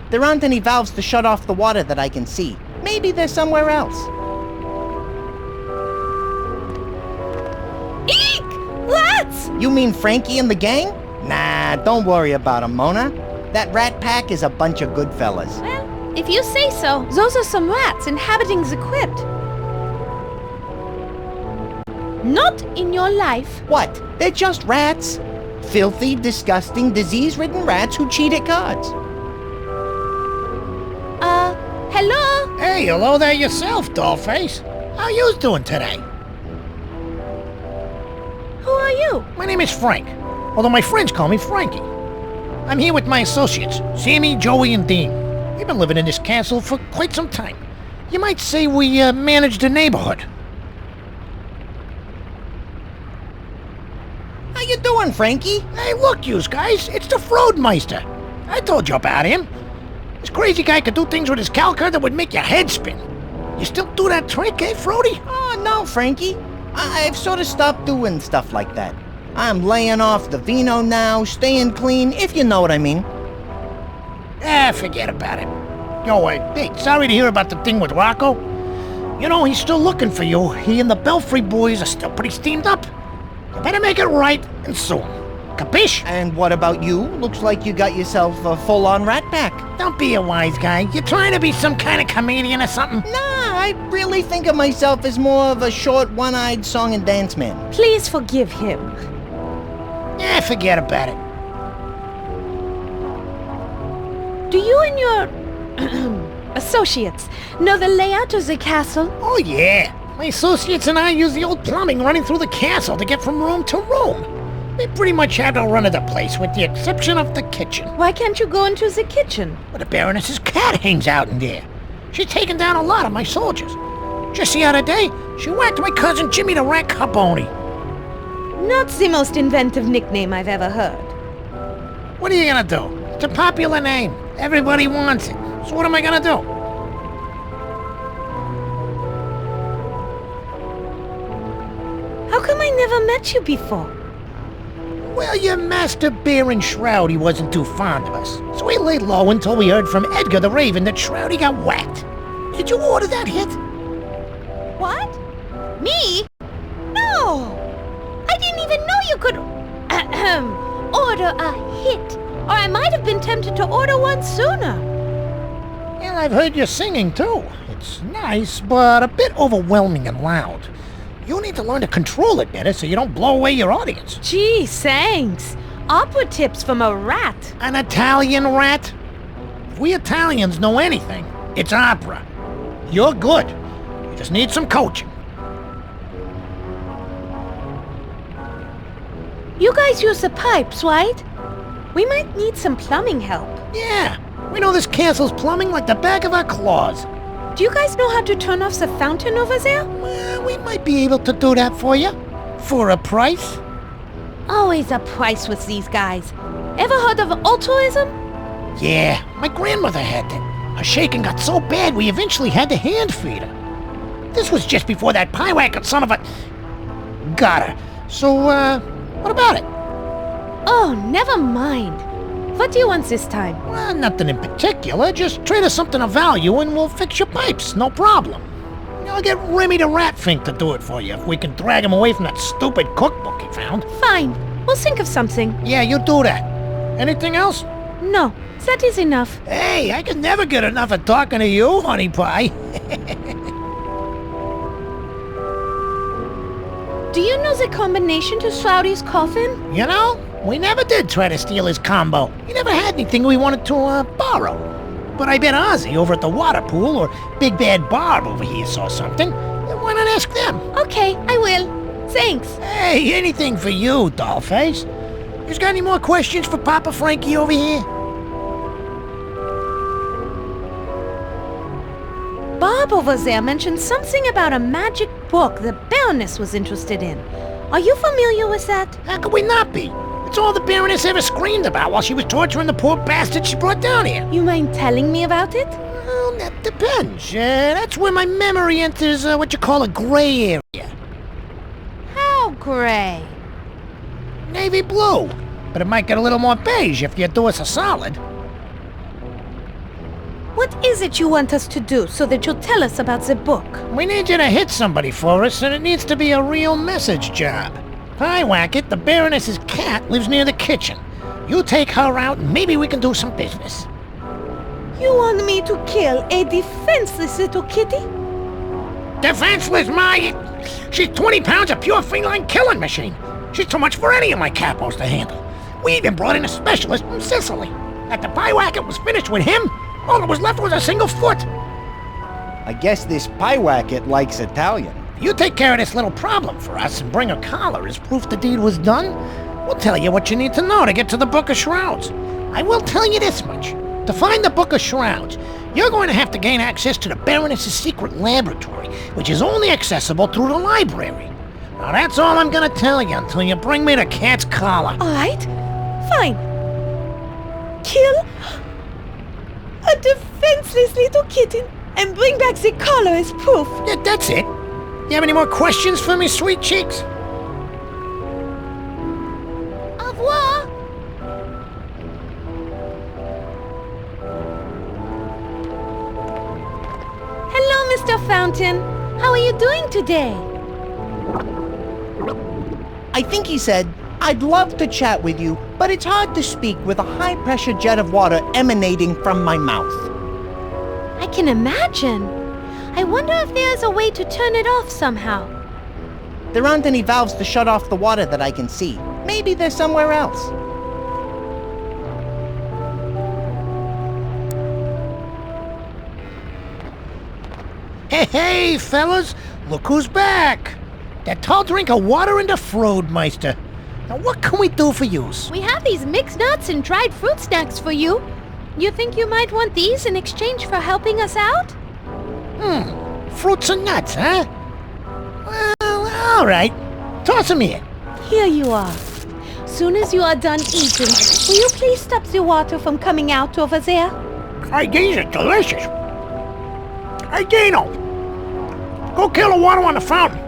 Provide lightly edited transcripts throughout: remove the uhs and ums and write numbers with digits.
There aren't any valves to shut off the water that I can see. Maybe they're somewhere else. Eek! Rats! You mean Frankie and the gang? Nah, don't worry about them, Mona. That rat pack is a bunch of good fellas. Well, if you say so. Those are some rats inhabiting the crypt. Not in your life. What? They're just rats. Filthy, disgusting, disease-ridden rats who cheat at cards. Hello? Hey, hello there yourself, dollface. How you doing today? Who are you? My name is Frank, although my friends call me Frankie. I'm here with my associates, Sammy, Joey, and Dean. We've been living in this castle for quite some time. You might say we manage the neighborhood. How you doing, Frankie? Hey, look, yous guys, it's the Froadmeister. I told you about him. This crazy guy could do things with his calculator that would make your head spin. You still do that trick, eh, Frody? Oh, no, Frankie. I've sort of stopped doing stuff like that. I'm laying off the vino now, staying clean, if you know what I mean. Forget about it. Yo, hey, sorry to hear about the thing with Rocco. You know, he's still looking for you. He and the Belfry boys are still pretty steamed up. You better make it right, and soon. Capiche? And what about you? Looks like you got yourself a full-on rat pack. Don't be a wise guy. You trying to be some kind of comedian or something? Nah, I really think of myself as more of a short, one-eyed song and dance man. Please forgive him. Forget about it. Do you and your associates know the layout of the castle? Oh, yeah. My associates and I use the old plumbing running through the castle to get from room to room. We pretty much have the run of the place, with the exception of the kitchen. Why can't you go into the kitchen? Well, the Baroness's cat hangs out in there. She's taken down a lot of my soldiers. Just the other day, she whacked my cousin Jimmy the Rat Carboni. Not the most inventive nickname I've ever heard. What are you gonna do? It's a popular name. Everybody wants it. So what am I gonna do? How come I never met you before? Well, your master Baron Shroudy wasn't too fond of us, so we laid low until we heard from Edgar the Raven that Shroudy got whacked. Did you order that hit? What? Me? No! I didn't even know you could order a hit, or I might have been tempted to order one sooner. Well, I've heard you singing too. It's nice, but a bit overwhelming and loud. You need to learn to control it better so you don't blow away your audience. Gee, thanks. Opera tips from a rat. An Italian rat? If we Italians know anything, it's opera. You're good. You just need some coaching. You guys use the pipes, right? We might need some plumbing help. Yeah, we know this castle's plumbing like the back of our claws. Do you guys know how to turn off the fountain over there? Well, we might be able to do that for you. For a price. Always a price with these guys. Ever heard of altruism? Yeah, my grandmother had that. Her shaking got so bad we eventually had to hand feed her. This was just before that pie-whacker son of a... got her. So, what about it? Oh, never mind. What do you want this time? Well, nothing in particular. Just trade us something of value and we'll fix your pipes. No problem. I'll get Remy the Ratfink to do it for you if we can drag him away from that stupid cookbook he found. Fine. We'll think of something. Yeah, you do that. Anything else? No, that is enough. Hey, I can never get enough of talking to you, honey pie. Do you know the combination to Shroudy's coffin? You know, we never did try to steal his combo. He never had anything we wanted to, borrow. But I bet Ozzy over at the water pool or Big Bad Barb over here saw something. Why not ask them? Okay, I will. Thanks. Hey, anything for you, dollface. You got any more questions for Papa Frankie over here? Bob over there mentioned something about a magic book the Baroness was interested in. Are you familiar with that? How could we not be? It's all the Baroness ever screamed about while she was torturing the poor bastard she brought down here. You mind telling me about it? Well, that depends. That's where my memory enters what you call a gray area. How gray? Navy blue. But it might get a little more beige if you do us a solid. What is it you want us to do so that you'll tell us about the book? We need you to hit somebody for us, and it needs to be a real message job. Pyewacket, the Baroness's cat, lives near the kitchen. You take her out, and maybe we can do some business. You want me to kill a defenseless little kitty? Defenseless, She's 20 pounds of pure feline killing machine. She's too much for any of my capos to handle. We even brought in a specialist from Sicily. After Pyewacket was finished with him, all that was left was a single foot. I guess this Pyewacket likes Italian. You take care of this little problem for us and bring a collar as proof the deed was done. We'll tell you what you need to know to get to the Book of Shrouds. I will tell you this much. To find the Book of Shrouds, you're going to have to gain access to the Baroness's secret laboratory, which is only accessible through the library. Now that's all I'm gonna tell you until you bring me the cat's collar. All right, fine. Kill a defenseless little kitten and bring back the collar as proof. Yeah, that's it. You have any more questions for me, sweet cheeks? Au revoir. Hello, Mr. Fountain. How are you doing today? I think he said, "I'd love to chat with you, but it's hard to speak with a high-pressure jet of water emanating from my mouth." I can imagine. I wonder if there's a way to turn it off somehow. There aren't any valves to shut off the water that I can see. Maybe they're somewhere else. Hey, fellas, look who's back. That tall drink of water and the Froadmeister. Now what can we do for yous? We have these mixed nuts and dried fruit snacks for you. You think you might want these in exchange for helping us out? Fruits and nuts, huh? Well, all right. Toss them here. Here you are. Soon as you are done eating, will you please stop the water from coming out over there? Hey, these are delicious. Hey, Dino. Go kill the water on the fountain.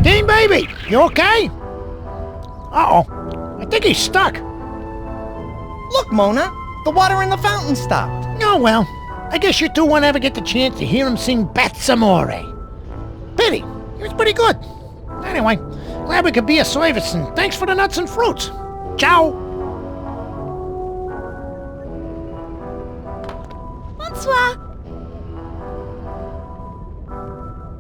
Dean, baby, you okay? Uh-oh. I think he's stuck. Look, Mona, the water in the fountain stopped. Oh, well. I guess you two won't ever get the chance to hear him sing Bats Amore. Pity. He was pretty good. Anyway, glad we could be of service, and thanks for the nuts and fruits. Ciao. Bonsoir.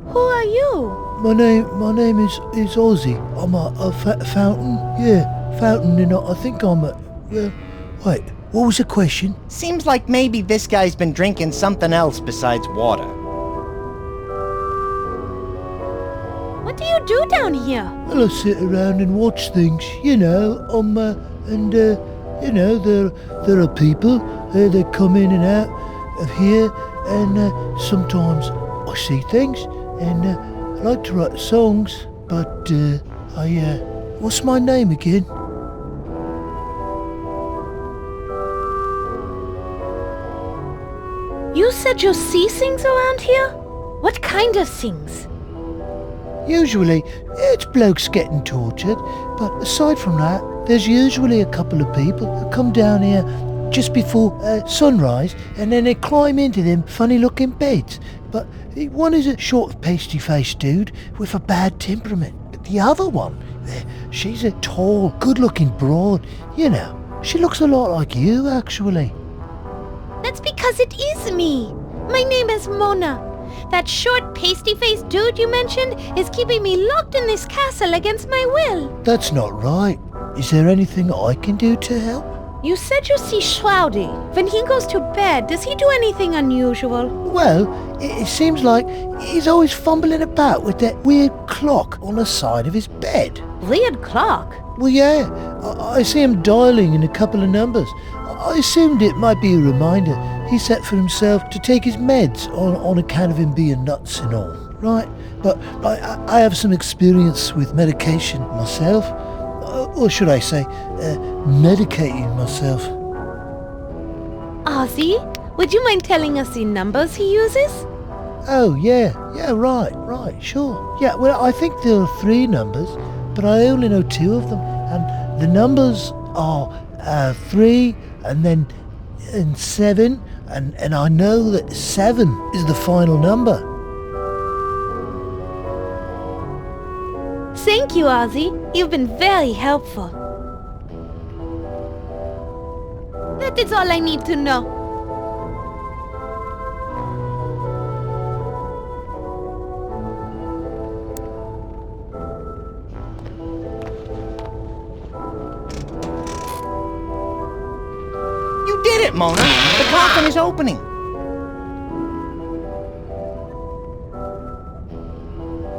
Who are you? My name is Ozzy. I'm a fountain. Yeah, fountain, and I think I'm a... wait, what was the question? Seems like maybe this guy's been drinking something else besides water. What do you do down here? Well, I sit around and watch things, you know, you know, there are people that come in and out of here, and sometimes I see things, and I like to write songs, but what's my name again? You said you see things around here? What kind of things? Usually, it's blokes getting tortured, but aside from that, there's usually a couple of people who come down here just before sunrise, and then they climb into them funny-looking beds. But one is a short, pasty-faced dude with a bad temperament. But the other one, she's a tall, good-looking broad. You know, she looks a lot like you, actually. That's because it is me. My name is Mona. That short, pasty-faced dude you mentioned is keeping me locked in this castle against my will. That's not right. Is there anything I can do to help? You said you see Shroudy. When he goes to bed, does he do anything unusual? Well, it seems like he's always fumbling about with that weird clock on the side of his bed. Weird clock? Well, yeah. I see him dialing in a couple of numbers. I assumed it might be a reminder he set for himself to take his meds on account of him being nuts and all, right? But I have some experience with medication myself, or should I say, medicating myself. Ozzy, would you mind telling us the numbers he uses? Oh, yeah, right, sure. Yeah, well, I think there are 3 numbers, but I only know 2 of them, and the numbers are 3 and then and 7, and I know that 7 is the final number. Thank you, Ozzy. You've been very helpful. That is all I need to know. You did it, Mona! The coffin is opening!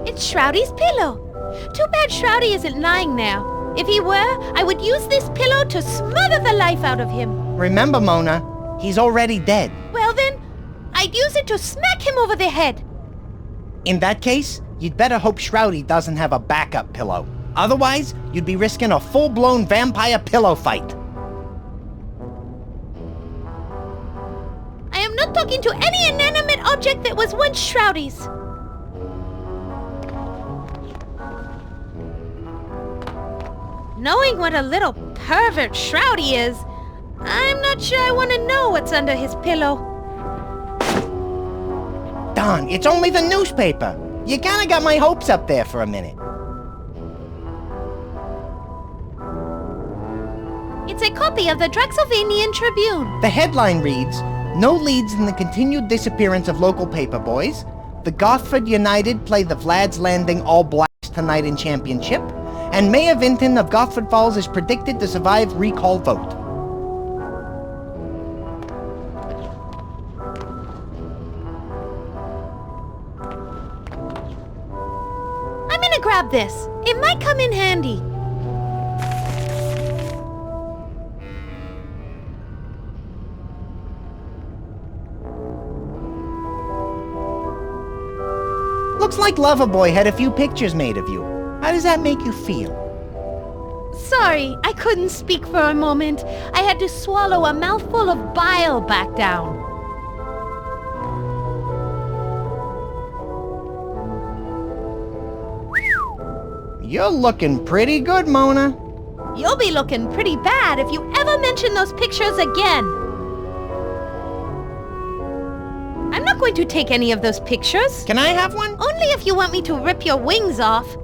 It's Shroudy's pillow. Too bad Shroudy isn't lying there. If he were, I would use this pillow to smother the life out of him. Remember, Mona, he's already dead. Well then, I'd use it to smack him over the head. In that case, you'd better hope Shroudy doesn't have a backup pillow. Otherwise, you'd be risking a full-blown vampire pillow fight. I am not talking to any inanimate object that was once Shroudy's. Knowing what a little pervert Shroudy is, I'm not sure I want to know what's under his pillow. Darn, it's only the newspaper. You kinda got my hopes up there for a minute. It's a copy of the Draxylvanian Tribune. The headline reads, "No leads in the continued disappearance of local paper boys. The Gothford United play the Vlad's Landing All Blacks tonight in championship. And Mayor Vinton of Gothford Falls is predicted to survive recall vote." I'm gonna grab this. It might come in handy. Looks like Loverboy had a few pictures made of you. How does that make you feel? Sorry, I couldn't speak for a moment. I had to swallow a mouthful of bile back down. You're looking pretty good, Mona. You'll be looking pretty bad if you ever mention those pictures again. I'm not going to take any of those pictures. Can I have one? Only if you want me to rip your wings off.